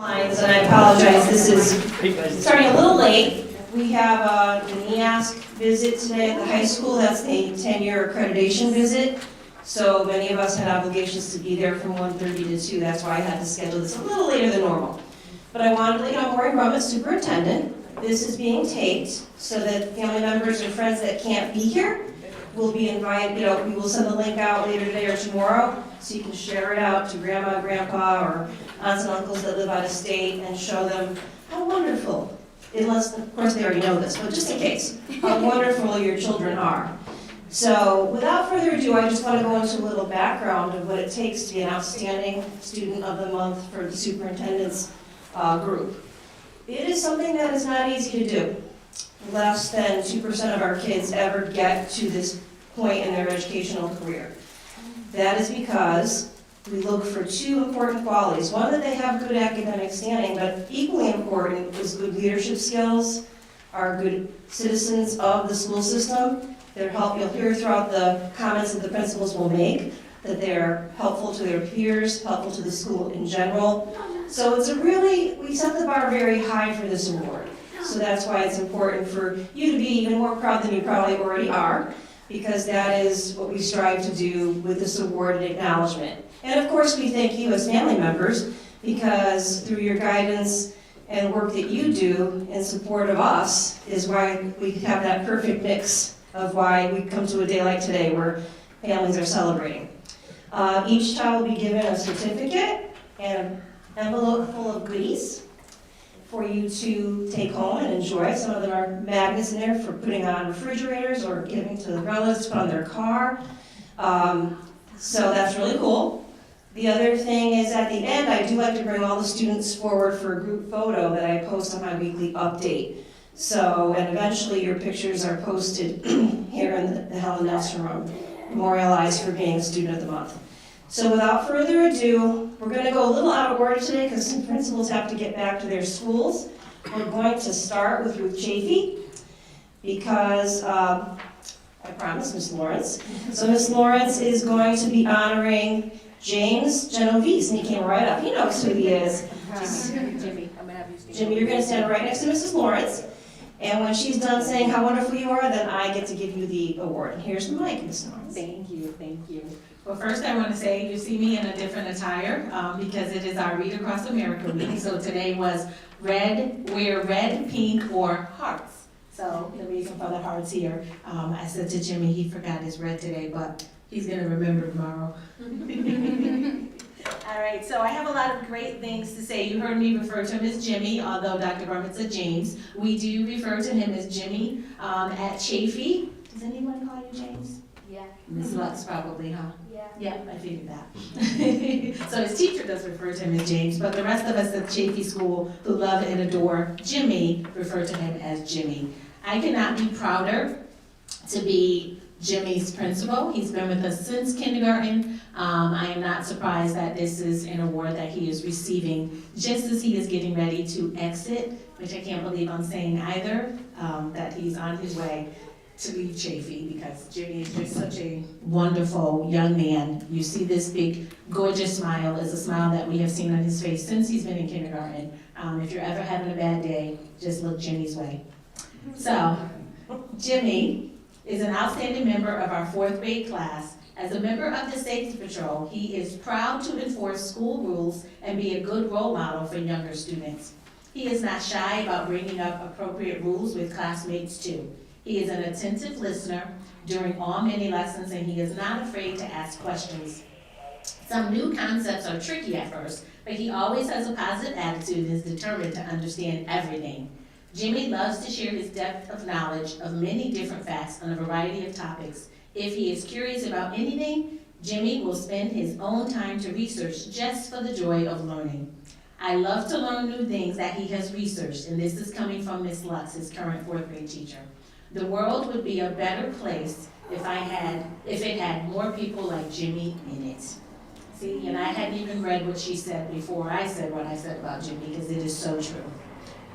And I apologize, this is starting a little late. We have an Asst visit today at the high school. That's a 10-year accreditation visit. So many of us had obligations to be there from 1:30 to 2. That's why I had to schedule this a little later than normal. But I wanted to let you know, Maureen, Brummett, Superintendent. This is being taped so that family members or friends that can't be here will be invited. We will send the link out later today or tomorrow so you can share it out to grandma, grandpa, or aunts and uncles that live out of state and show them how wonderful, unless, of course, they already know this, but just in case, how wonderful your children are. So without further ado, I just want to go into a little background of what it takes to be an outstanding student of the month for the superintendent's group. It is something that is not easy to do. Less than 2% of our kids ever get to this point in their educational career. That is because we look for two important qualities. One, that they have good academic standing, but equally important is good leadership skills, are good citizens of the school system. You'll hear throughout the comments that the principals will make that they're helpful to their peers, helpful to the school in general. So we set the bar very high for this award. So that's why it's important for you to be even more proud than you probably already are, because that is what we strive to do with this award and acknowledgement. And of course, we thank you as family members, because through your guidance and work that you do in support of us is why we have that perfect mix of why we come to a day like today where families are celebrating. Each child will be given a certificate and an envelope full of goodies for you to take home and enjoy. Some of them are magnets in there for putting on refrigerators or giving to the relatives to put on their car. So that's really cool. The other thing is at the end, I do like to bring all the students forward for a group photo that I post on my weekly update. So, and eventually your pictures are posted here in the Helen room, memorialized for being a student of the month. So without further ado, we're going to go a little out of order today because some principals have to get back to their schools. We're going to start with Ruth Chafee because I promised Miss Lawrence. So Miss Lawrence is going to be honoring James Genovese, and he came right up. He knows who he is. Jimmy, I'm gonna have you stand. Jimmy, you're going to stand right next to Mrs. Lawrence. And when she's done saying how wonderful you are, then I get to give you the award. And here's the mic, Miss Lawrence. Thank you, thank you. Well, first I want to say you see me in a different attire because it is our Read Across America week. So today was wear red, pink, or hearts. So the reason for the hearts here, I said to Jimmy, he forgot his red today, but he's going to remember tomorrow. All right, so I have a lot of great things to say. You heard me refer to him as Jimmy, although Dr. Brummett said James. We do refer to him as Jimmy at Chafee. Does anyone call you James? Yeah. Miss Lux probably, huh? Yeah. Yeah, I figured that. So his teacher does refer to him as James, but the rest of us at Chafee School who love and adore Jimmy refer to him as Jimmy. I cannot be prouder to be Jimmy's principal. He's been with us since kindergarten. I am not surprised that this is an award that he is receiving just as he is getting ready to exit, which I can't believe I'm saying either, that he's on his way to leave Chafee because Jimmy is just such a wonderful young man. You see this big, gorgeous smile is a smile that we have seen on his face since he's been in kindergarten. If you're ever having a bad day, just look Jimmy's way. So, Jimmy is an outstanding member of our 4th grade class. As a member of the Safety Patrol, he is proud to enforce school rules and be a good role model for younger students. He is not shy about bringing up appropriate rules with classmates too. He is an attentive listener during all many lessons, and he is not afraid to ask questions. Some new concepts are tricky at first, but he always has a positive attitude and is determined to understand everything. Jimmy loves to share his depth of knowledge of many different facts on a variety of topics. If he is curious about anything, Jimmy will spend his own time to research just for the joy of learning. I love to learn new things that he has researched, and this is coming from Miss Lux, his current 4th grade teacher. The world would be a better place if it had more people like Jimmy in it. See, and I hadn't even read what she said before I said what I said about Jimmy, because it is so true.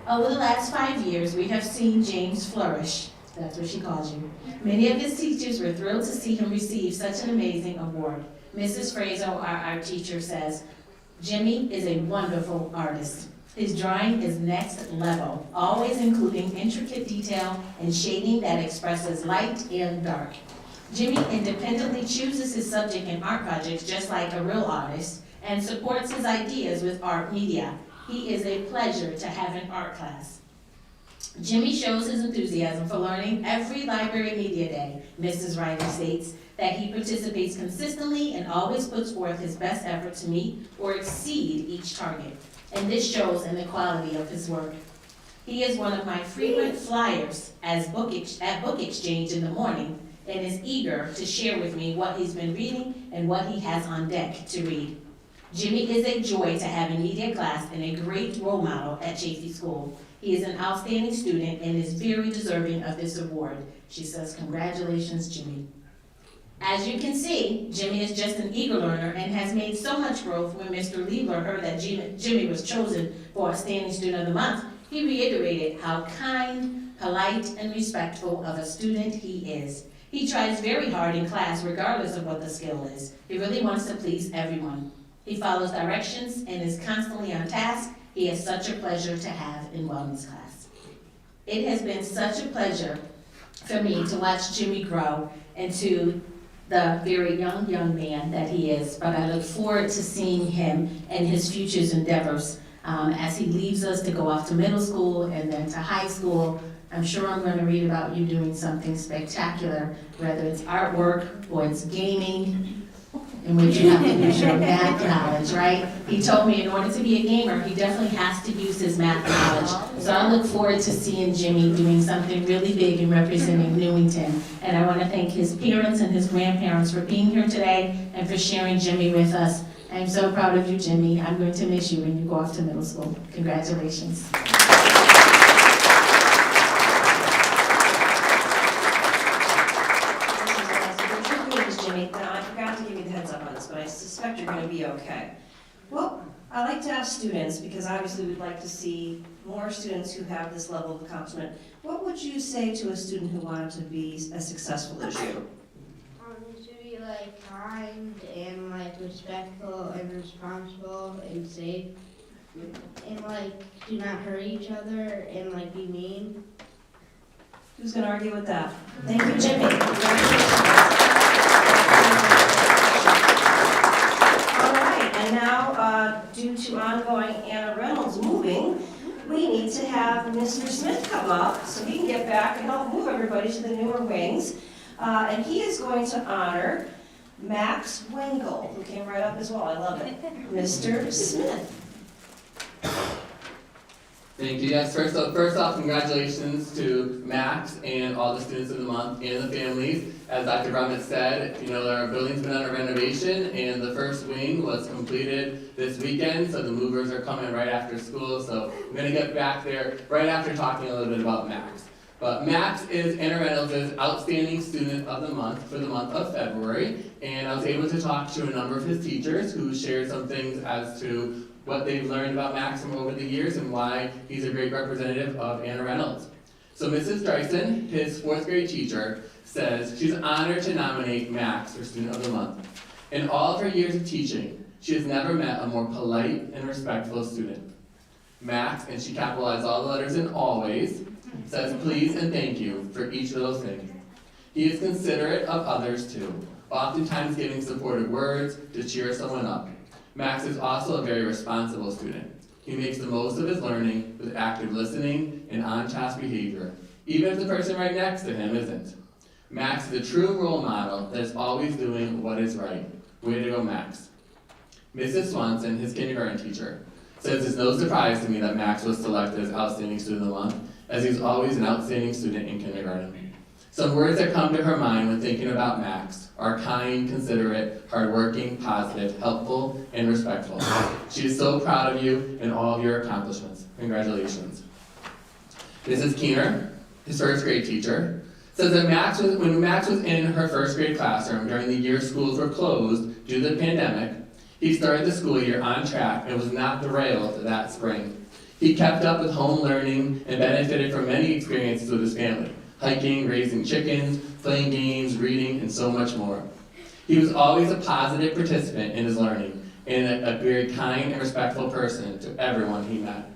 Over the last 5 years, we have seen James flourish. That's what she calls you. Many of his teachers were thrilled to see him receive such an amazing award. Mrs. Fraser, our teacher, says, Jimmy is a wonderful artist. His drawing is next level, always including intricate detail and shading that expresses light and dark. Jimmy independently chooses his subject in art projects just like a real artist and supports his ideas with art media. He is a pleasure to have in art class. Jimmy shows his enthusiasm for learning every library media day. Mrs. Riley states that he participates consistently and always puts forth his best effort to meet or exceed each target. And this shows in the quality of his work. He is one of my frequent flyers at book exchange in the morning and is eager to share with me what he's been reading and what he has on deck to read. Jimmy is a joy to have in media class and a great role model at Chafee School. He is an outstanding student and is very deserving of this award. She says, congratulations, Jimmy. As you can see, Jimmy is just an eager learner and has made so much growth. When Mr. Liebler heard that Jimmy was chosen for Outstanding Student of the Month, he reiterated how kind, polite, and respectful of a student he is. He tries very hard in class regardless of what the skill is. He really wants to please everyone. He follows directions and is constantly on task. He is such a pleasure to have in wellness class. It has been such a pleasure for me to watch Jimmy grow into the very young man that he is, but I look forward to seeing him and his future's endeavors as he leaves us to go off to middle school and then to high school. I'm sure I'm going to read about you doing something spectacular, whether it's artwork or it's gaming, in which you have to use your math knowledge, right? He told me in order to be a gamer, he definitely has to use his math knowledge. So I look forward to seeing Jimmy doing something really big and representing Newington. And I want to thank his parents and his grandparents for being here today and for sharing Jimmy with us. I'm so proud of you, Jimmy. I'm going to miss you when you go off to middle school. Congratulations. But I suspect you're going to be okay. Well, I like to ask students, because obviously we'd like to see more students who have this level of accomplishment. What would you say to a student who wanted to be as successful as you? You should be kind and respectful and responsible and safe, and do not hurt each other and be mean. Who's going to argue with that? Thank you, Jimmy. Congratulations. And now, due to ongoing Anna Reynolds moving, we need to have Mr. Smith come up so he can get back and help move everybody to the newer wings. And he is going to honor Max Wingle, who came right up as well. I love it. Mr. Smith. Thank you. Yes, first off, congratulations to Max and all the students of the month and the families. As Dr. Brummett said, our building's been under renovation and the first wing was completed this weekend, so the movers are coming right after school. So I'm going to get back there right after talking a little bit about Max. But Max is Anna Reynolds' Outstanding Student of the Month for the month of February, and I was able to talk to a number of his teachers who shared some things as to what they've learned about Max from over the years and why he's a great representative of Anna Reynolds. So Mrs. Dreisen, his 4th grade teacher, says she's honored to nominate Max for Student of the Month. In all of her years of teaching, she has never met a more polite and respectful student. Max, and she capitalized all the letters in always, says please and thank you for each little thing. He is considerate of others too, oftentimes giving supportive words to cheer someone up. Max is also a very responsible student. He makes the most of his learning with active listening and on-task behavior, even if the person right next to him isn't. Max is a true role model that is always doing what is right. Way to go, Max. Mrs. Swanson, his kindergarten teacher, says it's no surprise to me that Max was selected as Outstanding Student of the Month, as he's always an outstanding student in kindergarten. Some words that come to her mind when thinking about Max are kind, considerate, hardworking, positive, helpful, and respectful. She is so proud of you and all of your accomplishments. Congratulations. Mrs. Keener, his 1st grade teacher, says that when Max was in her 1st grade classroom during the year schools were closed due to the pandemic, he started the school year on track and was not derailed that spring. He kept up with home learning and benefited from many experiences with his family. Hiking, raising chickens, playing games, reading, and so much more. He was always a positive participant in his learning and a very kind and respectful person to everyone he met.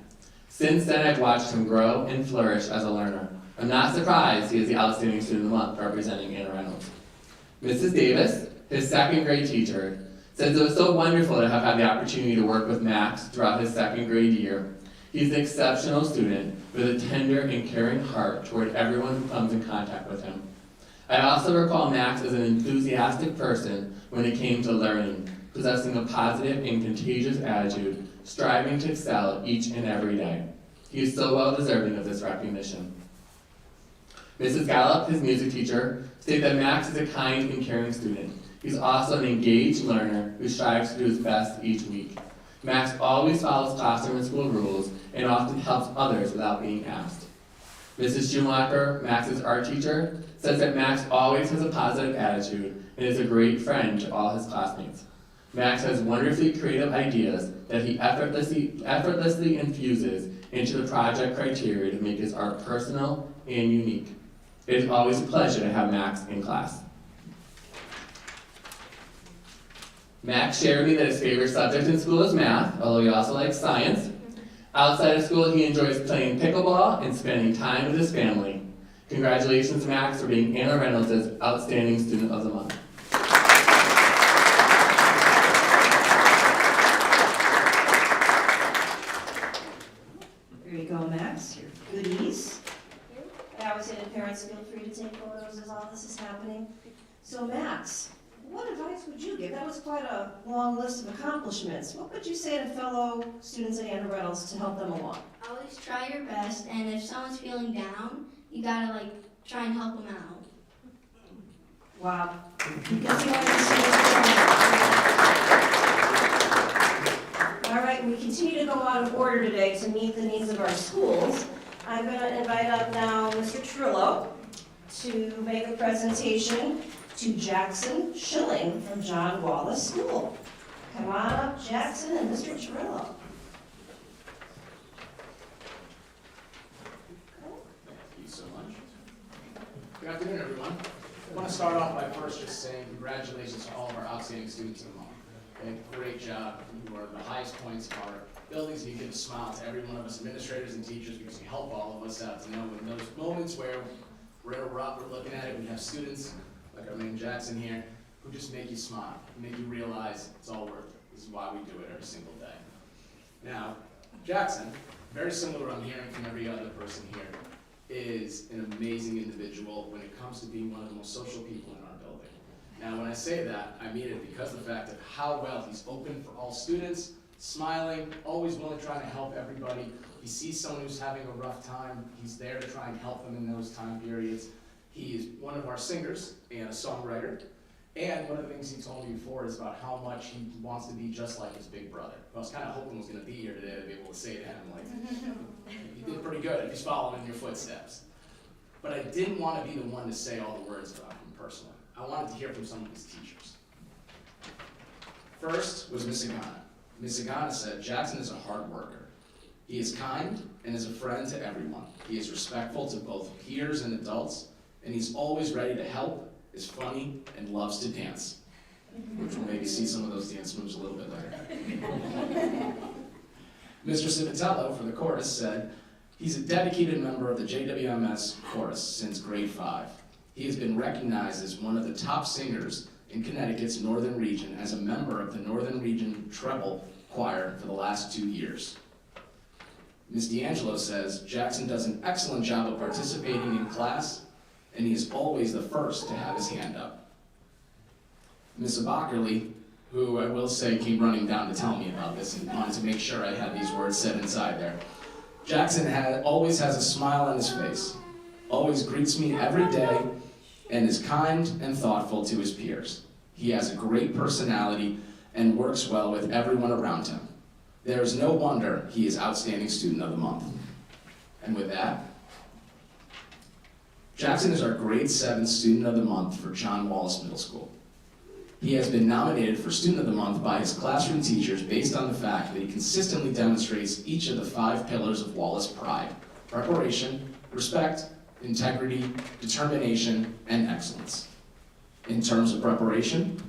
Since then, I've watched him grow and flourish as a learner. I'm not surprised he is the Outstanding Student of the Month representing Anne Reynolds. Mrs. Davis, his second grade teacher, says it was so wonderful to have had the opportunity to work with Max throughout his second grade year. He's an exceptional student with a tender and caring heart toward everyone who comes in contact with him. I also recall Max as an enthusiastic person when it came to learning, possessing a positive and contagious attitude, striving to excel each and every day. He is so well deserving of this recognition. Mrs. Gallup, his music teacher, stated that Max is a kind and caring student. He's also an engaged learner who strives to do his best each week. Max always follows classroom and school rules and often helps others without being asked. Mrs. Schumacher, Max's art teacher, says that Max always has a positive attitude and is a great friend to all his classmates. Max has wonderfully creative ideas that he effortlessly infuses into the project criteria to make his art personal and unique. It is always a pleasure to have Max in class. Max shared with me that his favorite subject in school is math, although he also likes science. Outside of school, he enjoys playing pickleball and spending time with his family. Congratulations, Max, for being Anna Reynolds' Outstanding Student of the Month. Here you go, Max, your goodies. And I would say to parents, feel free to take photos as all this is happening. So Max, what advice would you give? That was quite a long list of accomplishments. What would you say to fellow students at Anna Reynolds to help them along? Always try your best, and if someone's feeling down, you gotta try and help them out. Wow. Because you wanted to see us try. All right, we continue to go out of order today to meet the needs of our schools. I'm going to invite up now Mr. Tirillo to make a presentation to Jackson Schilling from John Wallace School. Come on up, Jackson and Mr. Tirillo. Thank you so much. Good afternoon, everyone. I want to start off by first just saying congratulations to all of our outstanding students in the month. Okay, great job. You are the highest points of our buildings, and you give a smile to every one of us administrators and teachers because you help all of us out to know in those moments where we're looking at it, we have students like our man Jackson here who just make you smile, make you realize it's all worth it. This is why we do it every single day. Now, Jackson, very similar to what I'm hearing from every other person here, is an amazing individual when it comes to being one of the most social people in our building. Now, when I say that, I mean it because of the fact of how well he's open for all students, smiling, always willing to try to help everybody. He sees someone who's having a rough time, he's there to try and help them in those time periods. He is one of our singers and a songwriter. And one of the things he told me before is about how much he wants to be just like his big brother. I was kind of hoping he was going to be here today to be able to say to him, you did pretty good if he's following in your footsteps. But I didn't want to be the one to say all the words about him personally. I wanted to hear from some of his teachers. First was Miss Agana. Miss Agana said, Jackson is a hard worker. He is kind and is a friend to everyone. He is respectful to both peers and adults, and he's always ready to help, is funny, and loves to dance. Which we'll maybe see some of those dance moves a little bit later. Mr. Civitello, for the chorus, said, he's a dedicated member of the JWMS chorus since grade 5. He has been recognized as one of the top singers in Connecticut's Northern Region as a member of the Northern Region Treble Choir for the last 2 years. Ms. D'Angelo says, Jackson does an excellent job of participating in class, and he is always the first to have his hand up. Ms. Abakerly, who I will say came running down to tell me about this and wanted to make sure I had these words said inside there. Jackson always has a smile on his face, always greets me every day, and is kind and thoughtful to his peers. He has a great personality and works well with everyone around him. There is no wonder he is Outstanding Student of the Month. And with that, Jackson is our grade 7 Student of the Month for John Wallace Middle School. He has been nominated for Student of the Month by his classroom teachers based on the fact that he consistently demonstrates each of the 5 pillars of Wallace pride: preparation, respect, integrity, determination, and excellence. In terms of preparation,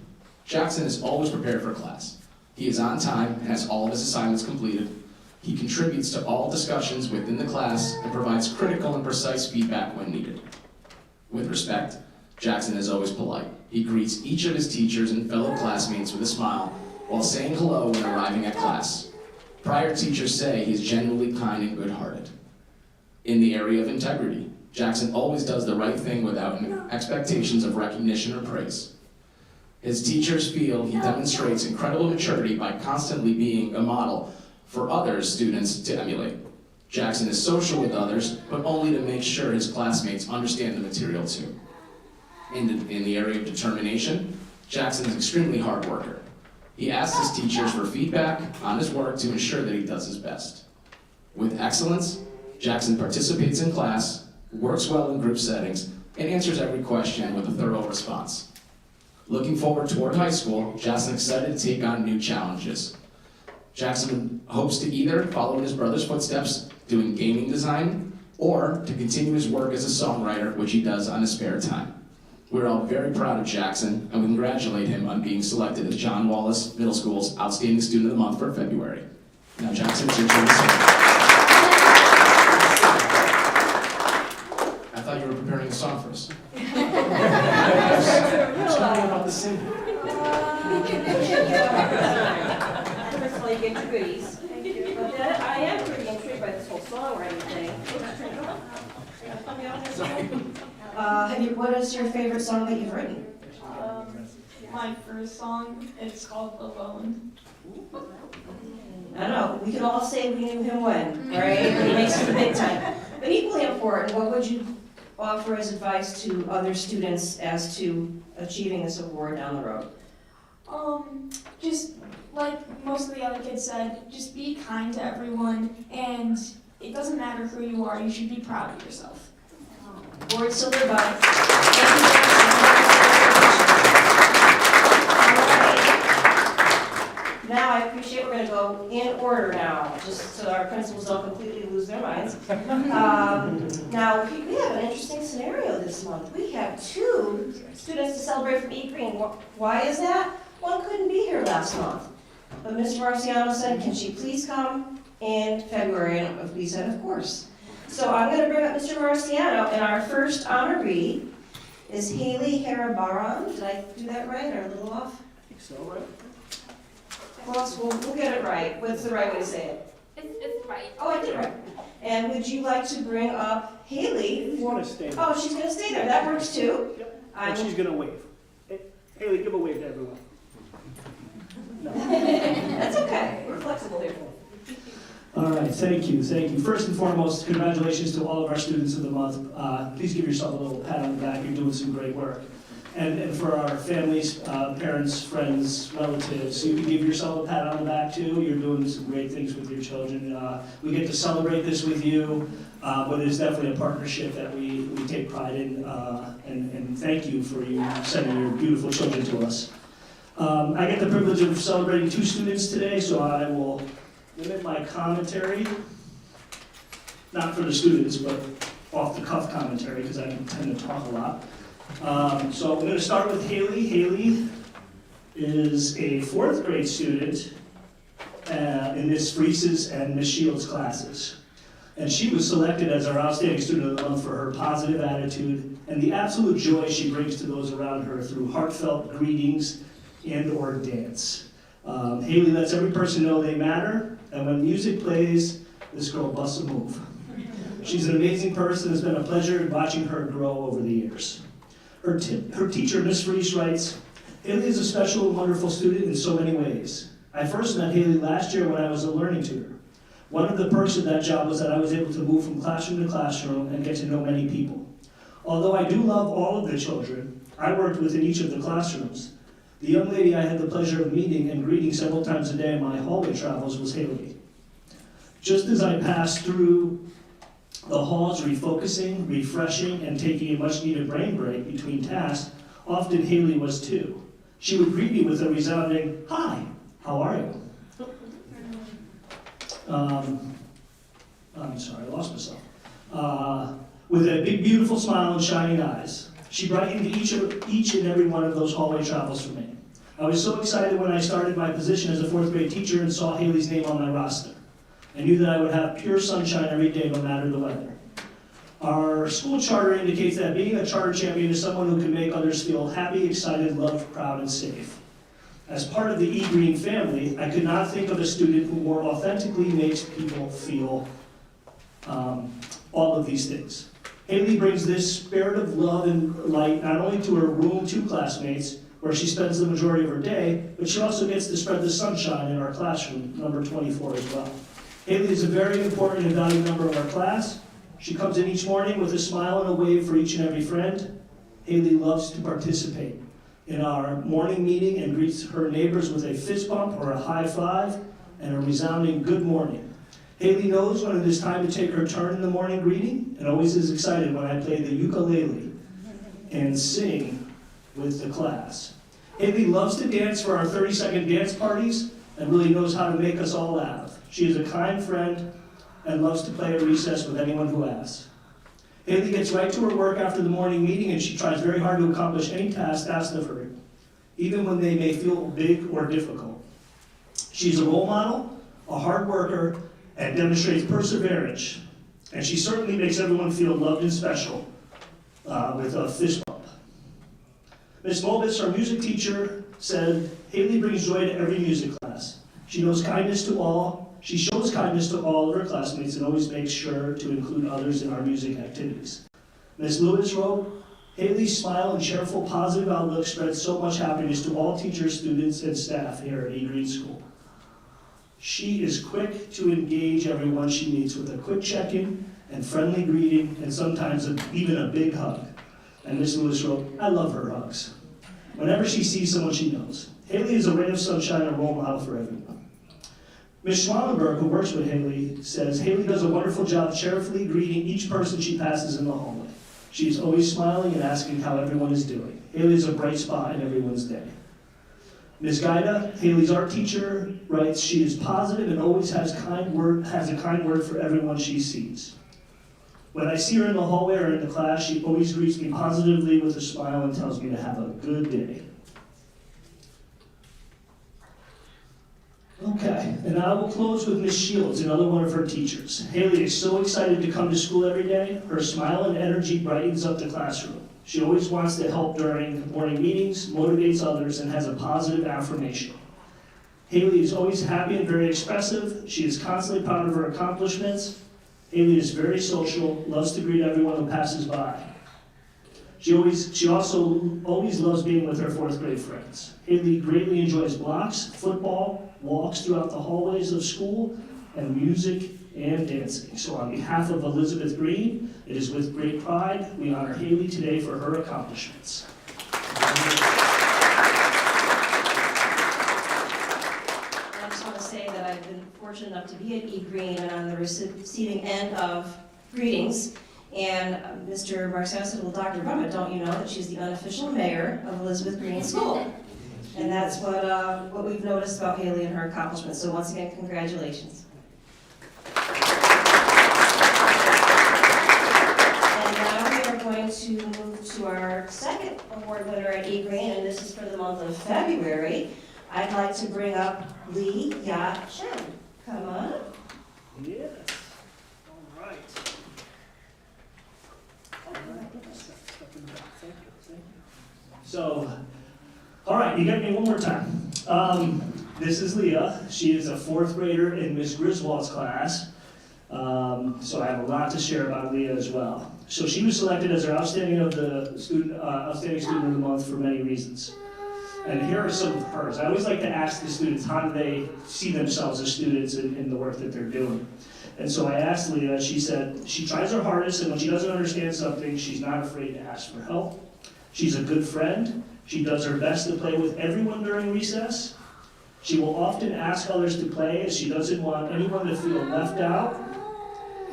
Jackson is always prepared for class. He is on time and has all of his assignments completed. He contributes to all discussions within the class and provides critical and precise feedback when needed. With respect, Jackson is always polite. He greets each of his teachers and fellow classmates with a smile while saying hello when arriving at class. Prior teachers say he is genuinely kind and good-hearted. In the area of integrity, Jackson always does the right thing without expectations of recognition or praise. His teachers feel he demonstrates incredible maturity by constantly being a model for other students to emulate. Jackson is social with others, but only to make sure his classmates understand the material too. In the area of determination, Jackson is an extremely hard worker. He asks his teachers for feedback on his work to ensure that he does his best. With excellence, Jackson participates in class, works well in group settings, and answers every question with a thorough response. Looking forward toward high school, Jackson is excited to take on new challenges. Jackson hopes to either follow in his brother's footsteps, doing gaming design, or to continue his work as a songwriter, which he does on his spare time. We're all very proud of Jackson, and we congratulate him on being selected as John Wallace Middle School's Outstanding Student of the Month for February. Now, Jackson, it's your turn to sing. I thought you were preparing a song for us. Tell me about the singing. First of all, you get your goodies. Thank you. But I am pretty intrigued by this whole songwriting thing. What is your favorite song that you've written? My first song, it's called Alone. I don't know, we could all say we knew him when, right? He makes it the big time. But equally important, what would you offer as advice to other students as to achieving this award down the road? Just like most of the other kids said, just be kind to everyone, and it doesn't matter who you are, you should be proud of yourself. Words to live by. Now I appreciate we're going to go in order now, just so our principals don't completely lose their minds. Now, we have an interesting scenario this month. We have 2 students to celebrate from E Green. Why is that? One couldn't be here last month. But Mr. Marciano said, can she please come in February? And we said, of course. So I'm going to bring up Mr. Marciano, and our first honoree is Haley Harabaran. Did I do that right, or a little off? I think so, right? Well, we'll get it right. What's the right way to say it? It's right. Oh, I did it right. And would you like to bring up Haley? You want to stay there. Oh, she's going to stay there. That works too. Yep. And she's going to wave. Hey, Haley, give a wave to everyone. No. That's okay. We're flexible here. All right, thank you, thank you. First and foremost, congratulations to all of our students of the month. Please give yourself a little pat on the back. You're doing some great work. And for our families, parents, friends, relatives, you can give yourself a pat on the back too. You're doing some great things with your children. We get to celebrate this with you, but it's definitely a partnership that we take pride in. And thank you for you sending your beautiful children to us. I get the privilege of celebrating 2 students today, so I will limit my commentary, not for the students, but off-the-cuff commentary, because I tend to talk a lot. So I'm going to start with Haley. Haley is a 4th grade student in Miss Fries's and Miss Shields' classes. And she was selected as our Outstanding Student of the Month for her positive attitude and the absolute joy she brings to those around her through heartfelt greetings and or dance. Haley lets every person know they matter, and when music plays, this girl busts a move. She's an amazing person. It's been a pleasure watching her grow over the years. Her teacher, Miss Fries, writes, Haley is a special and wonderful student in so many ways. I first met Haley last year when I was a learning tutor. One of the perks of that job was that I was able to move from classroom to classroom and get to know many people. Although I do love all of the children, I worked within each of the classrooms. The young lady I had the pleasure of meeting and greeting several times a day in my hallway travels was Haley. Just as I passed through the halls refocusing, refreshing, and taking a much-needed brain break between tasks, often Haley was too. She would greet me with a resounding, "Hi, how are you?" I'm sorry, I lost myself. With a big, beautiful smile and shining eyes. She brightened each and every one of those hallway travels for me. I was so excited when I started my position as a 4th grade teacher and saw Haley's name on my roster. I knew that I would have pure sunshine every day, no matter the weather. Our school charter indicates that being a charter champion is someone who can make others feel happy, excited, loved, proud, and safe. As part of the E-Green family, I could not think of a student who more authentically makes people feel all of these things. Haley brings this spirit of love and light not only to her room 2 classmates, where she spends the majority of her day, but she also gets to spread the sunshine in our classroom, number 24 as well. Haley is a very important and valued member of our class. She comes in each morning with a smile and a wave for each and every friend. Haley loves to participate in our morning meeting and greets her neighbors with a fist bump or a high five and a resounding good morning. Haley knows when it is time to take her turn in the morning greeting and always is excited when I play the ukulele and sing with the class. Haley loves to dance for our 30-second dance parties and really knows how to make us all laugh. She is a kind friend and loves to play at recess with anyone who asks. Haley gets right to her work after the morning meeting, and she tries very hard to accomplish any task asked of her, even when they may feel big or difficult. She's a role model, a hard worker, and demonstrates perseverance. And she certainly makes everyone feel loved and special with a fist bump. Ms. Mobus, our music teacher, said, Haley brings joy to every music class. She shows kindness to all of her classmates and always makes sure to include others in our music activities. Ms. Lewis wrote, Haley's smile and cheerful, positive outlook spreads so much happiness to all teachers, students, and staff here at E-Green School. She is quick to engage everyone she meets with a quick check-in and friendly greeting, and sometimes even a big hug. And Ms. Lewis wrote, I love her hugs. Whenever she sees someone she knows. Haley is a ray of sunshine and a role model for everyone. Ms. Schwallenberg, who works with Haley, says, Haley does a wonderful job cheerfully greeting each person she passes in the hallway. She is always smiling and asking how everyone is doing. Haley is a bright spot in everyone's day. Ms. Gaida, Haley's art teacher, writes, she is positive and always has a kind word for everyone she sees. When I see her in the hallway or in the class, she always greets me positively with a smile and tells me to have a good day. Okay, and I will close with Ms. Shields, another one of her teachers. Haley is so excited to come to school every day. Her smile and energy brightens up the classroom. She always wants to help during morning meetings, motivates others, and has a positive affirmation. Haley is always happy and very expressive. She is constantly proud of her accomplishments. Haley is very social, loves to greet everyone who passes by. She also always loves being with her 4th grade friends. Haley greatly enjoys blocks, football, walks throughout the hallways of school, and music and dancing. So on behalf of Elizabeth Green, it is with great pride we honor Haley today for her accomplishments. I just want to say that I've been fortunate enough to be at E-Green and on the receiving end of greetings. And Mr. Marciano said, well, Dr. Brummett, don't you know that she's the unofficial mayor of Elizabeth Green School? And that's what we've noticed about Haley and her accomplishments. So once again, congratulations. And now we are going to move to our second award winner at E-Green, and this is for the month of February. I'd like to bring up Lee Yat Chen. Come on. Yes. All right. So, all right, you got me one more time. This is Leah. She is a 4th grader in Miss Griswold's class. So I have a lot to share about Leah as well. So she was selected as our outstanding student of the month for many reasons. And here are some of hers. I always like to ask the students, how do they see themselves as students in the work that they're doing? And so I asked Leah, she said, she tries her hardest, and when she doesn't understand something, she's not afraid to ask for help. She's a good friend. She does her best to play with everyone during recess. She will often ask others to play as she doesn't want anyone to feel left out.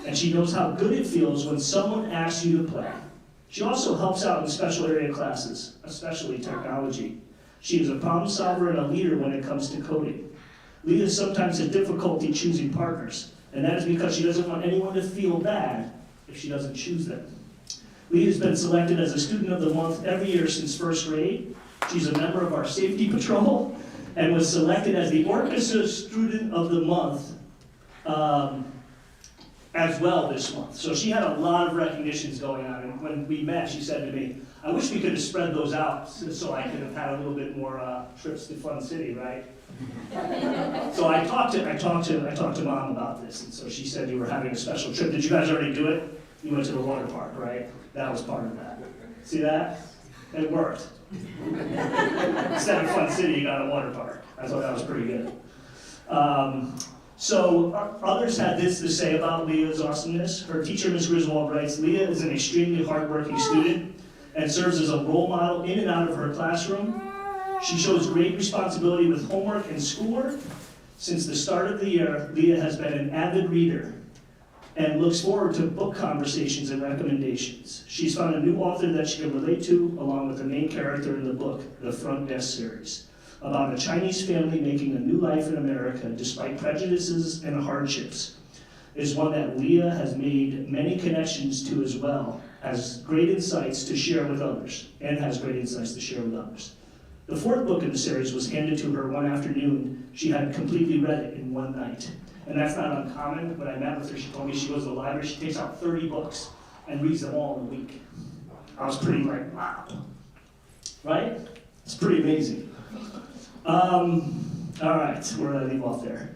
And she knows how good it feels when someone asks you to play. She also helps out in special area classes, especially technology. She is a problem solver and a leader when it comes to coding. Leah sometimes has difficulty choosing partners, and that is because she doesn't want anyone to feel bad if she doesn't choose them. Leah has been selected as a student of the month every year since 1st grade. She's a member of our safety patrol and was selected as the orchestra student of the month as well this month. So she had a lot of recognitions going on, and when we met, she said to me, I wish we could have spread those out so I could have had a little bit more trips to Fun City, right? So I talked to Mom about this, and so she said you were having a special trip. Did you guys already do it? You went to the water park, right? That was part of that. See that? It worked. Instead of Fun City, you got a water park. I thought that was pretty good. So others had this to say about Leah's awesomeness. Her teacher, Ms. Griswold, writes, Leah is an extremely hardworking student and serves as a role model in and out of her classroom. She shows great responsibility with homework and schoolwork. Since the start of the year, Leah has been an avid reader and looks forward to book conversations and recommendations. She's found a new author that she can relate to, along with the main character in the book, The Front Desk series, about a Chinese family making a new life in America despite prejudices and hardships. Is one that Leah has made many connections to as well, has great insights to share with others, and has great insights to share with others. The fourth book in the series was handed to her one afternoon. She had completely read it in one night. And that's not uncommon. When I met with her, she told me she goes to the library, she takes out 30 books and reads them all in a week. I was pretty like, wow. Right? It's pretty amazing. All right, where did I leave off there?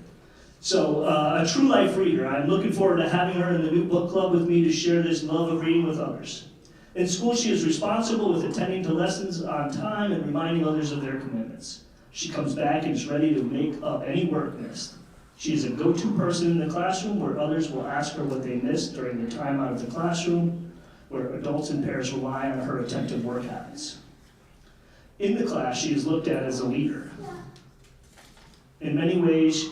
So, a true life reader. I'm looking forward to having her in the new book club with me to share this love of reading with others. In school, she is responsible with attending to lessons on time and reminding others of their commitments. She comes back and is ready to make up any work missed. She is a go-to person in the classroom where others will ask her what they missed during their time out of the classroom, where adults and parents rely on her attentive work habits. In the class, she is looked at as a leader. In many ways.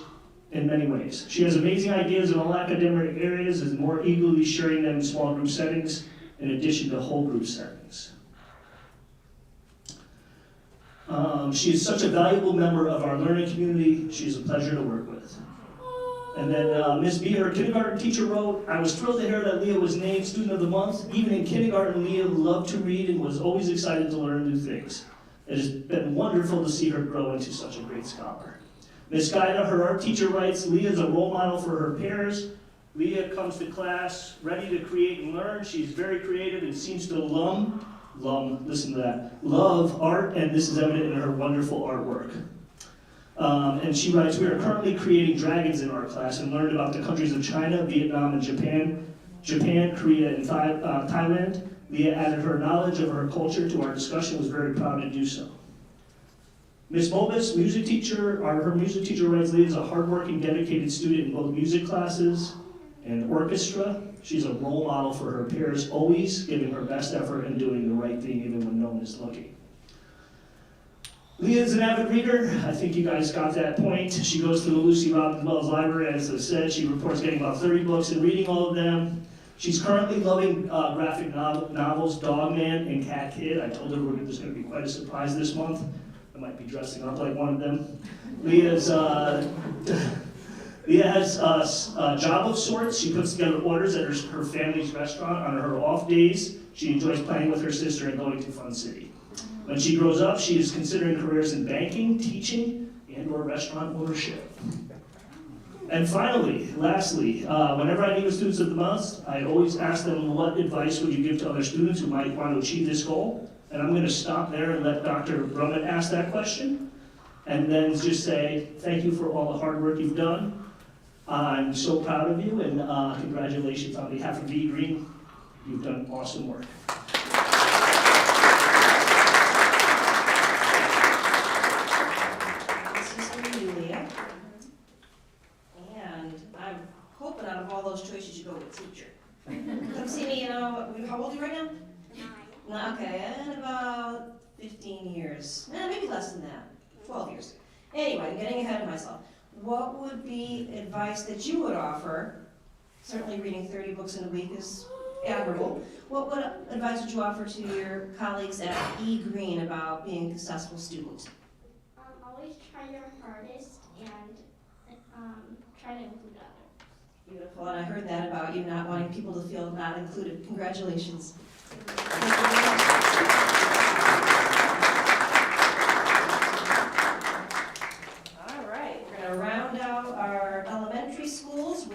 She has amazing ideas in all academic areas and is more eagerly sharing them in small group settings in addition to whole group settings. She is such a valuable member of our learning community. She is a pleasure to work with. And then Ms. B, her kindergarten teacher, wrote, I was thrilled to hear that Leah was named Student of the Month. Even in kindergarten, Leah loved to read and was always excited to learn new things. It has been wonderful to see her grow into such a great scholar. Ms. Guida, her art teacher, writes, Leah is a role model for her peers. Leah comes to class ready to create and learn. She's very creative and seems to listen to that, love art, and this is evident in her wonderful artwork. And she writes, we are currently creating dragons in our class and learned about the countries of China, Vietnam, and Japan, Korea, and Thailand. Leah added her knowledge of her culture to our discussion, was very proud to do so. Ms. Mobus, music teacher, her music teacher writes, Leah is a hardworking, dedicated student in both music classes and orchestra. She's a role model for her peers, always giving her best effort and doing the right thing even when no one is looking. Leah is an avid reader. I think you guys got that point. She goes to the Lucy Robbins Wells Library, as I said. She reports getting about 30 books and reading all of them. She's currently loving graphic novels, Dog Man and Cat Kid. I told her there's going to be quite a surprise this month. I might be dressing up like one of them. Leah has a job of sorts. She puts together orders at her family's restaurant on her off days. She enjoys playing with her sister and going to Fun City. When she grows up, she is considering careers in banking, teaching, and/or restaurant ownership. And finally, lastly, whenever I meet with Students of the Month, I always ask them, what advice would you give to other students who might want to achieve this goal? And I'm going to stop there and let Dr. Brummett ask that question, and then just say, thank you for all the hard work you've done. I'm so proud of you, and congratulations on behalf of V Green. You've done awesome work. This is for you, Leah. And I'm hoping out of all those choices you go with teacher. Come see me, how old are you right now? 9. Okay, in about 15 years. Maybe less than that. 12 years. Anyway, I'm getting ahead of myself. What would be advice that you would offer? Certainly reading 30 books in a week is admirable. What advice would you offer to your colleagues at E. Green about being a successful student? Always try your hardest and try to include others. Beautiful, and I heard that about you not wanting people to feel not included. Congratulations. All right, we're going to round out our elementary schools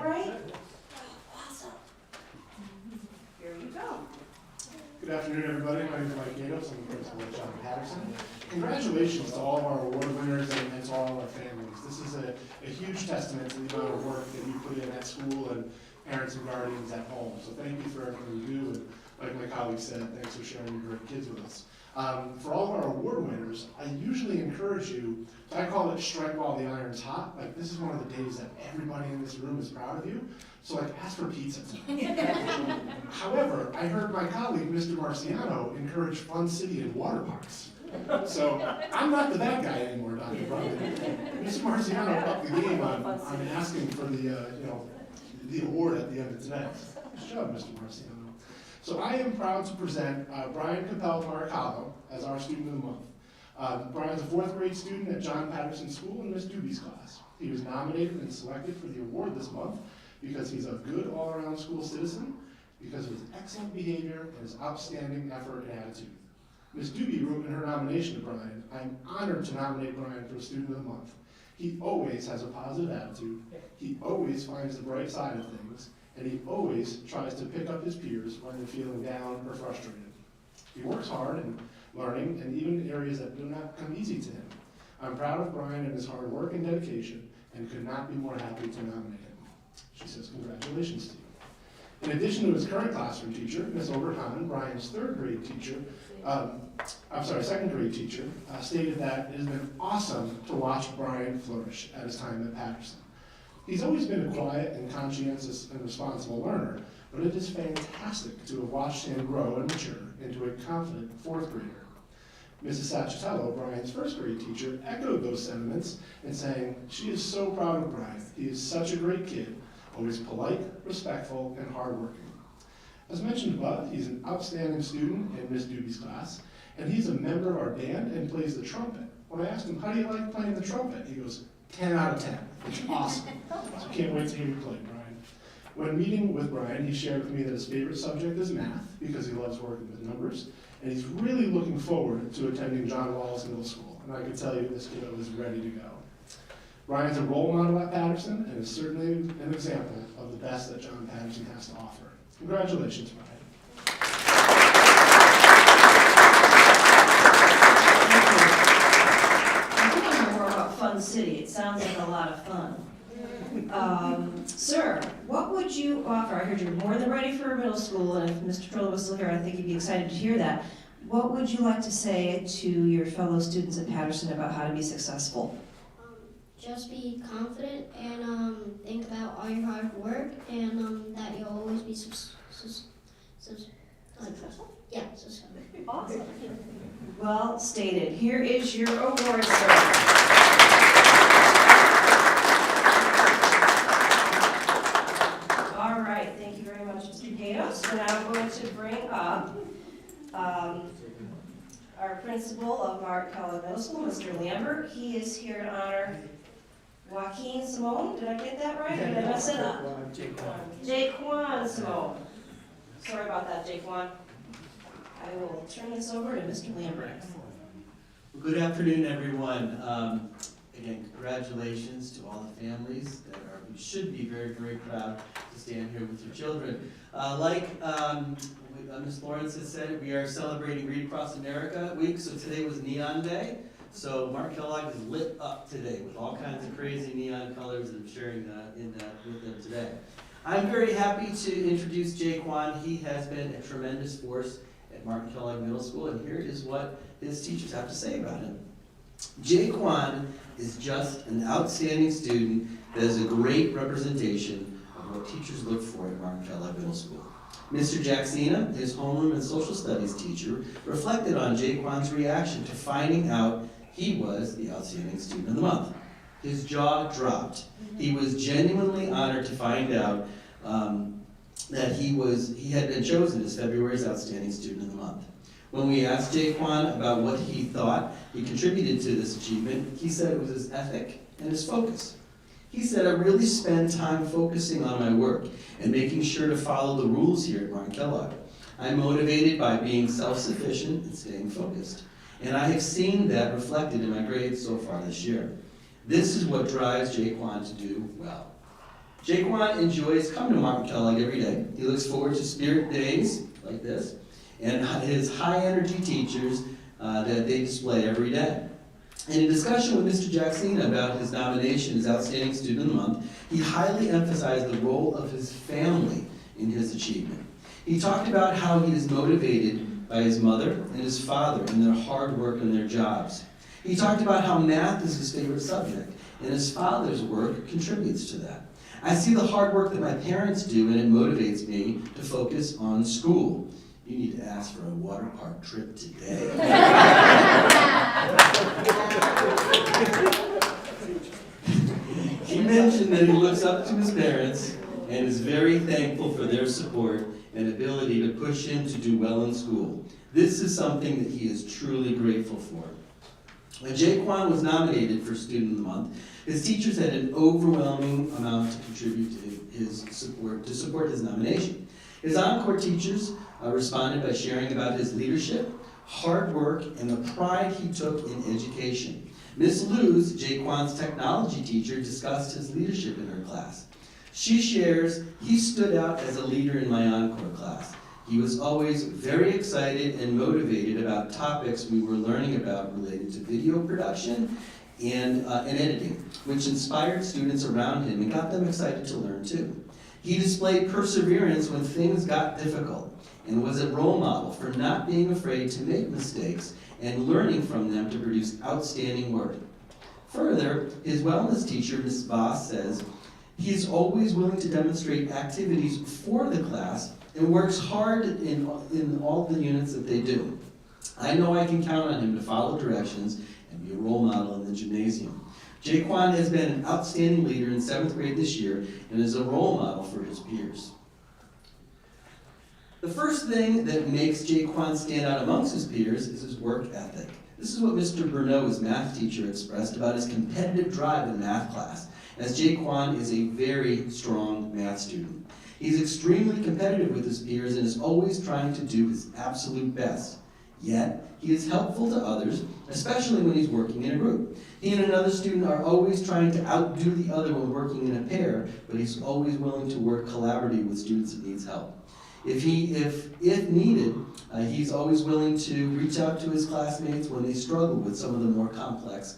that right? Awesome. Here you go. Good afternoon, everybody. My name is Mike Gatos. I'm the principal at John Patterson. Congratulations to all of our award winners and to all of our families. This is a huge testament to the amount of work that you put in at school and parents and guardians at home. So thank you for everything you do, and like my colleague said, thanks for sharing your great kids with us. For all of our award winners, I usually encourage you, I call it strike while the iron's hot. Like, this is one of the days that everybody in this room is proud of you. So like, ask for pizza tonight. However, I heard my colleague, Mr. Marciano, encourage Fun City and water parks. So I'm not the bad guy anymore, Dr. Brummett. Mr. Marciano upped the game on asking for the award at the end of today. Good job, Mr. Marciano. So I am proud to present Brian Capel Marcalo as our Student of the Month. Brian's a 4th grade student at John Patterson School in Miss Doobie's class. He was nominated and selected for the award this month because he's a good all-around school citizen, because of his excellent behavior and his outstanding effort and attitude. Miss Doobie wrote in her nomination to Brian, "I'm honored to nominate Brian for Student of the Month. He always has a positive attitude, he always finds the bright side of things, and he always tries to pick up his peers when they're feeling down or frustrated. He works hard in learning and even in areas that do not come easy to him. I'm proud of Brian and his hard work and dedication and could not be more happy to nominate him." She says, "Congratulations to you." In addition to his current classroom teacher, Ms. Oberhan, Brian's second grade teacher, stated that it has been awesome to watch Brian flourish at his time at Patterson. He's always been a quiet and conscientious and responsible learner, but it is fantastic to have watched him grow and mature into a confident 4th grader. Mrs. Sacchitello, Brian's 1st grade teacher, echoed those sentiments and saying, she is so proud of Brian. He is such a great kid, always polite, respectful, and hardworking. As mentioned above, he's an outstanding student in Miss Doobie's class, and he's a member of our band and plays the trumpet. When I asked him, "How do you like playing the trumpet?" he goes, 10 out of 10. It's awesome. So can't wait to hear you play, Brian. When meeting with Brian, he shared with me that his favorite subject is math because he loves working with numbers, and he's really looking forward to attending John Wallace Middle School. And I can tell you this kiddo is ready to go. Brian's a role model at Patterson and is certainly an example of the best that John Patterson has to offer. Congratulations, Brian. Fun City. It sounds like a lot of fun. Sir, what would you offer? I heard you're more than ready for middle school, and if Mr. Tirillo was still here, I think he'd be excited to hear that. What would you like to say to your fellow students at Patterson about how to be successful? Just be confident and think about all your hard work and that you'll always be successful. Yeah, successful. Awesome. Well stated. Here is your award, sir. All right, thank you very much, Mr. Gatos. So now I'm going to bring up our principal of Mark Kellogg Middle School, Mr. Lambert. He is here to honor Joaquin Simone. Did I get that right? Or did I mess it up? Jaquan Simone. Sorry about that, Jaquan. I will turn this over to Mr. Lambert. Good afternoon, everyone. Again, congratulations to all the families that you should be very, very proud to stand here with your children. Like Ms. Lawrence has said, we are celebrating Read Across America Week, so today was Neon Day. So Mark Kellogg is lit up today with all kinds of crazy neon colors, and I'm sharing with them today. I'm very happy to introduce Jaquan. He has been a tremendous force at Mark Kellogg Middle School, and here is what his teachers have to say about him. Jaquan is just an outstanding student that is a great representation of what teachers look for at Mark Kellogg Middle School. Mr. Jacksina, his homeroom and social studies teacher, reflected on Jaquan's reaction to finding out he was the outstanding student of the month. His jaw dropped. He was genuinely honored to find out that he had been chosen as February's outstanding student of the month. When we asked Jaquan about what he thought he contributed to this achievement, he said it was his ethic and his focus. He said, "I really spend time focusing on my work and making sure to follow the rules here at Mark Kellogg. I'm motivated by being self-sufficient and staying focused. And I have seen that reflected in my grades so far this year. This is what drives Jaquan to do well." Jaquan enjoys coming to Martin Kellogg every day. He looks forward to Spirit Days, like this, and his high-energy teachers that they display every day. In a discussion with Mr. Jacksina about his nomination as Outstanding Student of the Month, he highly emphasized the role of his family in his achievement. He talked about how he is motivated by his mother and his father in their hard work and their jobs. He talked about how math is his favorite subject, and his father's work contributes to that. I see the hard work that my parents do, and it motivates me to focus on school. You need to ask for a water park trip today. He mentioned that he looks up to his parents and is very thankful for their support and ability to push him to do well in school. This is something that he is truly grateful for. When Jaquan was nominated for Student of the Month, his teachers had an overwhelming amount to contribute to his support, to support his nomination. His encore teachers responded by sharing about his leadership, hard work, and the pride he took in education. Miss Luz, Jaquan's technology teacher, discussed his leadership in her class. She shares, he stood out as a leader in my encore class. He was always very excited and motivated about topics we were learning about related to video production and editing, which inspired students around him and got them excited to learn too. He displayed perseverance when things got difficult and was a role model for not being afraid to make mistakes and learning from them to produce outstanding work. Further, his wellness teacher, Ms. Voss, says, he is always willing to demonstrate activities for the class and works hard in all the units that they do. I know I can count on him to follow directions and be a role model in the gymnasium. Jaquan has been an outstanding leader in 7th grade this year and is a role model for his peers. The first thing that makes Jaquan stand out amongst his peers is his work ethic. This is what Mr. Bruno, his math teacher, expressed about his competitive drive in math class, as Jaquan is a very strong math student. He's extremely competitive with his peers and is always trying to do his absolute best. Yet, he is helpful to others, especially when he's working in a group. He and another student are always trying to outdo the other when working in a pair, but he's always willing to work collaboratively with students that needs help. If needed, he's always willing to reach out to his classmates when they struggle with some of the more complex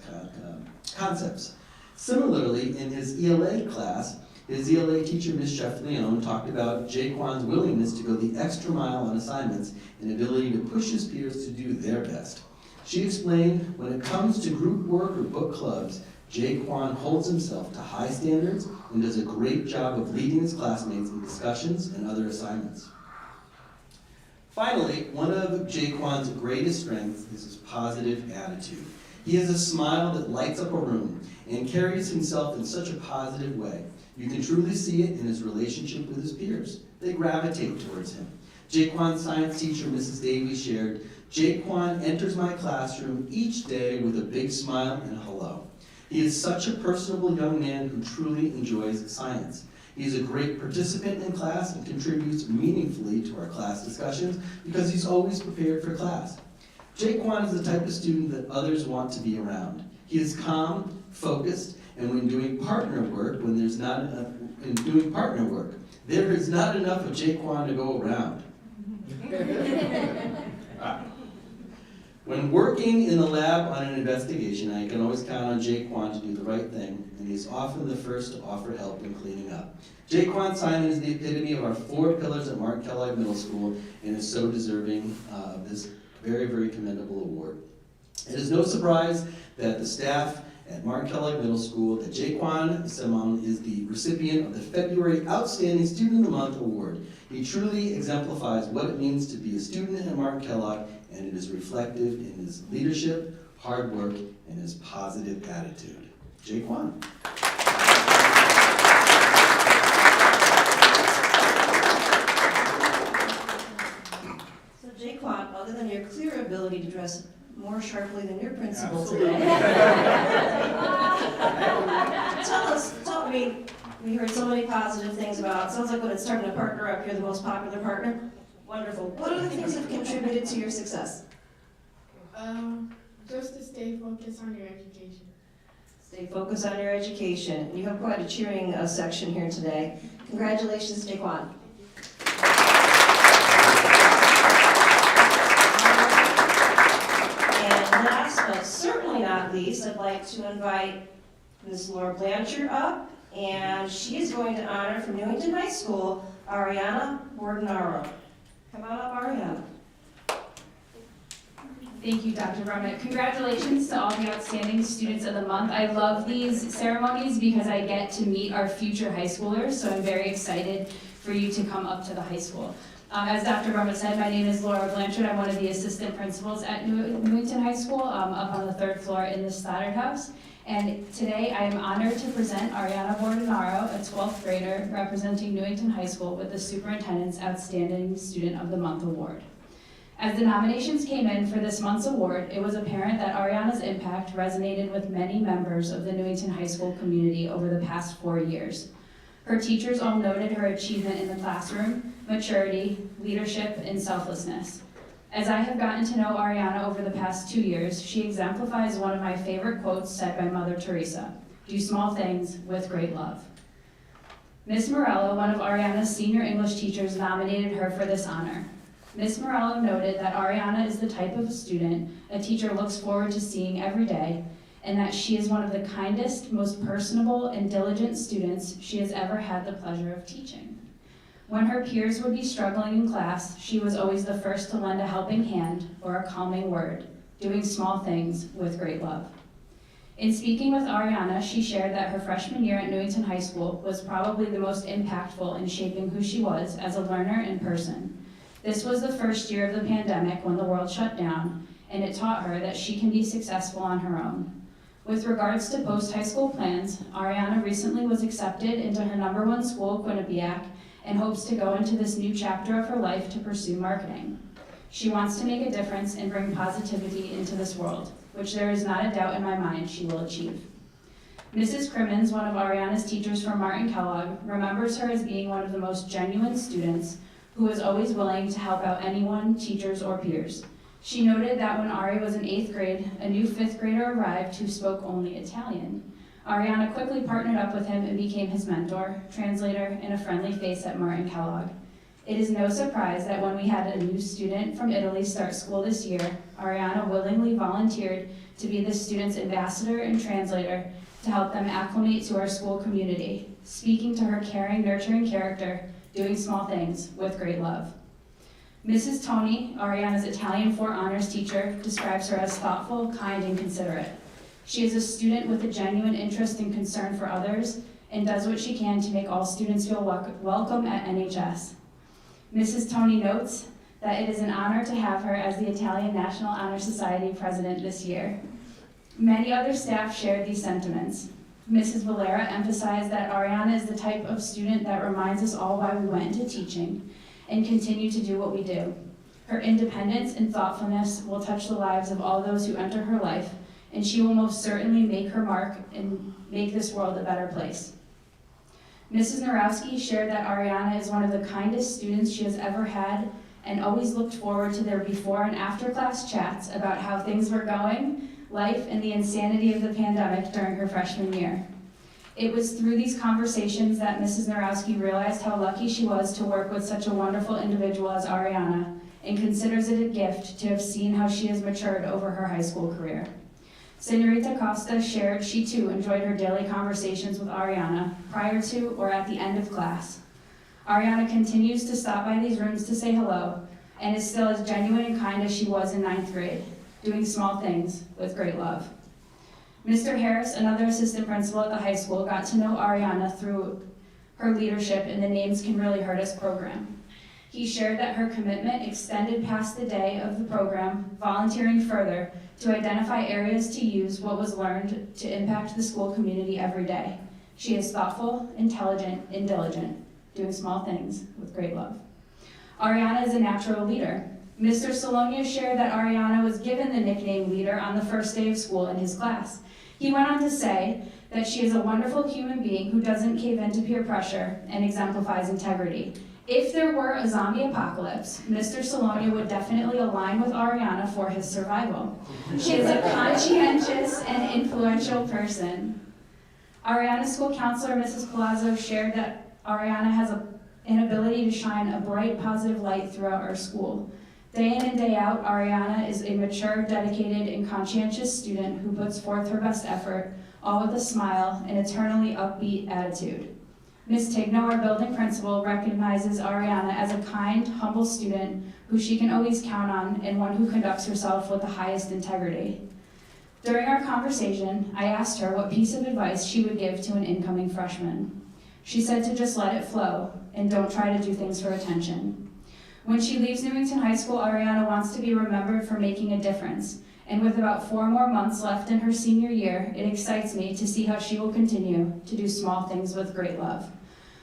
concepts. Similarly, in his ELA class, his ELA teacher, Ms. Chef-Leon, talked about Jaquan's willingness to go the extra mile on assignments and ability to push his peers to do their best. She explained, when it comes to group work or book clubs, Jaquan holds himself to high standards and does a great job of leading his classmates in discussions and other assignments. Finally, one of Jaquan's greatest strengths is his positive attitude. He has a smile that lights up a room and carries himself in such a positive way. You can truly see it in his relationship with his peers. They gravitate towards him. Jaquan's science teacher, Mrs. Davies, shared, Jaquan enters my classroom each day with a big smile and a hello. He is such a personable young man who truly enjoys science. He is a great participant in class and contributes meaningfully to our class discussions because he's always prepared for class. Jaquan is the type of student that others want to be around. He is calm, focused, and when doing partner work, there is not enough of Jaquan to go around. When working in the lab on an investigation, I can always count on Jaquan to do the right thing, and he's often the first to offer help in cleaning up. Jaquan Simon is the epitome of our 4 pillars at Martin Kellogg Middle School and is so deserving of this very, very commendable award. It is no surprise that the staff at Martin Kellogg Middle School that Jaquan Simon is the recipient of the February Outstanding Student of the Month Award. He truly exemplifies what it means to be a student at Martin Kellogg, and it is reflective in his leadership, hard work, and his positive attitude. Jaquan. So Jaquan, other than your clear ability to dress more sharply than your principal today. We heard so many positive things about, it sounds like when it's starting to partner up, you're the most popular partner. Wonderful. What other things have contributed to your success? Just to stay focused on your education. Stay focused on your education. You have quite a cheering section here today. Congratulations, Daquan. And last but certainly not least, I'd like to invite Ms. Laura Blanchard up, and she is going to honor from Newington High School, Ariana Bordenaro. Come on up, Ariana. Thank you, Dr. Brummett. Congratulations to all the outstanding students of the month. I love these ceremonies because I get to meet our future high schoolers, so I'm very excited for you to come up to the high school. As Dr. Brummett said, my name is Laura Blanchard. I'm one of the assistant principals at Newington High School, up on the 3rd floor in the Stoddard House. And today I am honored to present Ariana Bordenaro, a 12th grader representing Newington High School with the Superintendent's Outstanding Student of the Month Award. As the nominations came in for this month's award, it was apparent that Ariana's impact resonated with many members of the Newington High School community over the past 4 years. Her teachers all noted her achievement in the classroom, maturity, leadership, and selflessness. As I have gotten to know Ariana over the past 2 years, she exemplifies one of my favorite quotes said by Mother Teresa: "Do small things with great love." Ms. Morello, one of Ariana's senior English teachers, nominated her for this honor. Ms. Morello noted that Ariana is the type of student a teacher looks forward to seeing every day, and that she is one of the kindest, most personable, and diligent students she has ever had the pleasure of teaching. When her peers would be struggling in class, she was always the first to lend a helping hand or a calming word, doing small things with great love. In speaking with Ariana, she shared that her freshman year at Newington High School was probably the most impactful in shaping who she was as a learner and person. This was the first year of the pandemic when the world shut down, and it taught her that she can be successful on her own. With regards to post-high school plans, Ariana recently was accepted into her #1 school, Quinnipiac, and hopes to go into this new chapter of her life to pursue marketing. She wants to make a difference and bring positivity into this world, which there is not a doubt in my mind she will achieve. Mrs. Crimmins, one of Ariana's teachers from Martin Kellogg, remembers her as being one of the most genuine students who was always willing to help out anyone, teachers, or peers. She noted that when Ari was in 8th grade, a new 5th grader arrived who spoke only Italian. Ariana quickly partnered up with him and became his mentor, translator, and a friendly face at Martin Kellogg. It is no surprise that when we had a new student from Italy start school this year, Ariana willingly volunteered to be the student's ambassador and translator to help them acclimate to our school community, speaking to her caring, nurturing character, doing small things with great love. Mrs. Tony, Ariana's Italian 4 honors teacher, describes her as thoughtful, kind, and considerate. She is a student with a genuine interest and concern for others and does what she can to make all students feel welcome at NHS. Mrs. Tony notes that it is an honor to have her as the Italian National Honor Society president this year. Many other staff shared these sentiments. Mrs. Valera emphasized that Ariana is the type of student that reminds us all why we went into teaching and continue to do what we do. Her independence and thoughtfulness will touch the lives of all those who enter her life, and she will most certainly make her mark and make this world a better place. Mrs. Narowski shared that Ariana is one of the kindest students she has ever had and always looked forward to their before and after class chats about how things were going, life, and the insanity of the pandemic during her freshman year. It was through these conversations that Mrs. Narowski realized how lucky she was to work with such a wonderful individual as Ariana, and considers it a gift to have seen how she has matured over her high school career. Senorita Costa shared she too enjoyed her daily conversations with Ariana prior to or at the end of class. Ariana continues to stop by these rooms to say hello and is still as genuine and kind as she was in 9th grade, doing small things with great love. Mr. Harris, another assistant principal at the high school, got to know Ariana through her leadership in the Names Can Really Hurt Us program. He shared that her commitment extended past the day of the program, volunteering further to identify areas to use what was learned to impact the school community every day. She is thoughtful, intelligent, and diligent, doing small things with great love. Ariana is a natural leader. Mr. Salonia shared that Ariana was given the nickname leader on the first day of school in his class. He went on to say that she is a wonderful human being who doesn't cave into peer pressure and exemplifies integrity. If there were a zombie apocalypse, Mr. Salonia would definitely align with Ariana for his survival. She is a conscientious and influential person. Ariana's school counselor, Mrs. Palazzo, shared that Ariana has an ability to shine a bright, positive light throughout our school. Day in and day out, Ariana is a mature, dedicated, and conscientious student who puts forth her best effort, all with a smile and eternally upbeat attitude. Ms. Tigno, our building principal, recognizes Ariana as a kind, humble student who she can always count on and one who conducts herself with the highest integrity. During our conversation, I asked her what piece of advice she would give to an incoming freshman. She said to just let it flow and don't try to do things for attention. When she leaves Newington High School, Ariana wants to be remembered for making a difference. And with about 4 more months left in her senior year, it excites me to see how she will continue to do small things with great love.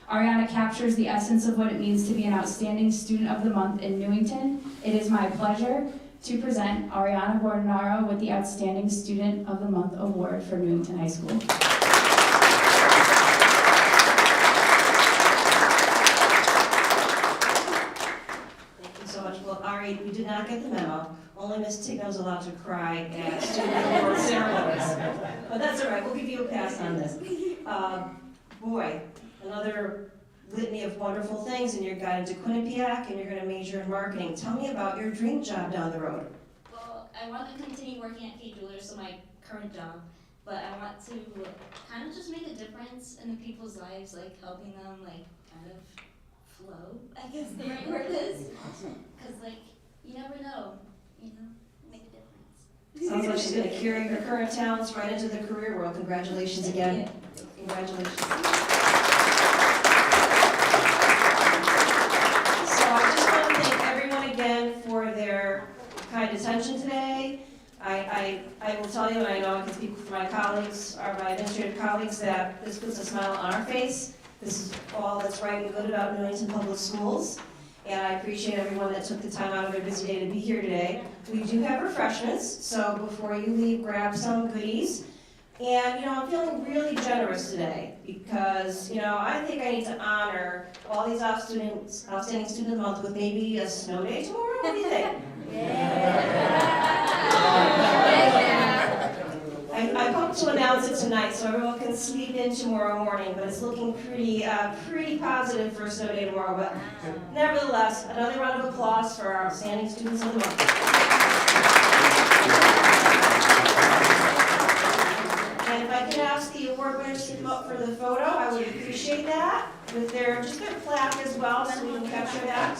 Ariana captures the essence of what it means to be an outstanding student of the month in Newington. It is my pleasure to present Ariana Bordenaro with the Outstanding Student of the Month Award for Newington High School. Thank you so much. Well, Ari, we did not get the memo. Only Ms. Tigno's allowed to cry at student award ceremonies. But that's all right, we'll give you a pass on this. Boy, another litany of wonderful things, and you're got into Quinnipiac, and you're gonna major in marketing. Tell me about your dream job down the road. Well, I want to continue working at K Jewelers, so my current job, but I want to kind of just make a difference in people's lives, like helping them, like, kind of flow, I guess the right word is. Because, like, you never know. Make a difference. Sounds like she's gonna carry her current talents right into the career world. Congratulations again. Congratulations. So I just want to thank everyone again for their kind attention today. I will tell you, and I know I can speak for my colleagues, or my administrative colleagues, that this puts a smile on our face. This is all that's right and good about Newington Public Schools. And I appreciate everyone that took the time out of their busy day to be here today. We do have refreshments, so before you leave, grab some goodies. And, I'm feeling really generous today because, I think I need to honor all these outstanding student of the month with maybe a snow day tomorrow. What do you think? I hope to announce it tonight so everyone can sleep in tomorrow morning, but it's looking pretty positive for a snow day tomorrow. But nevertheless, another round of applause for our outstanding students of the month. And if I could ask the award winners to come up for the photo, I would appreciate that, with their plaque as well, so we can capture that.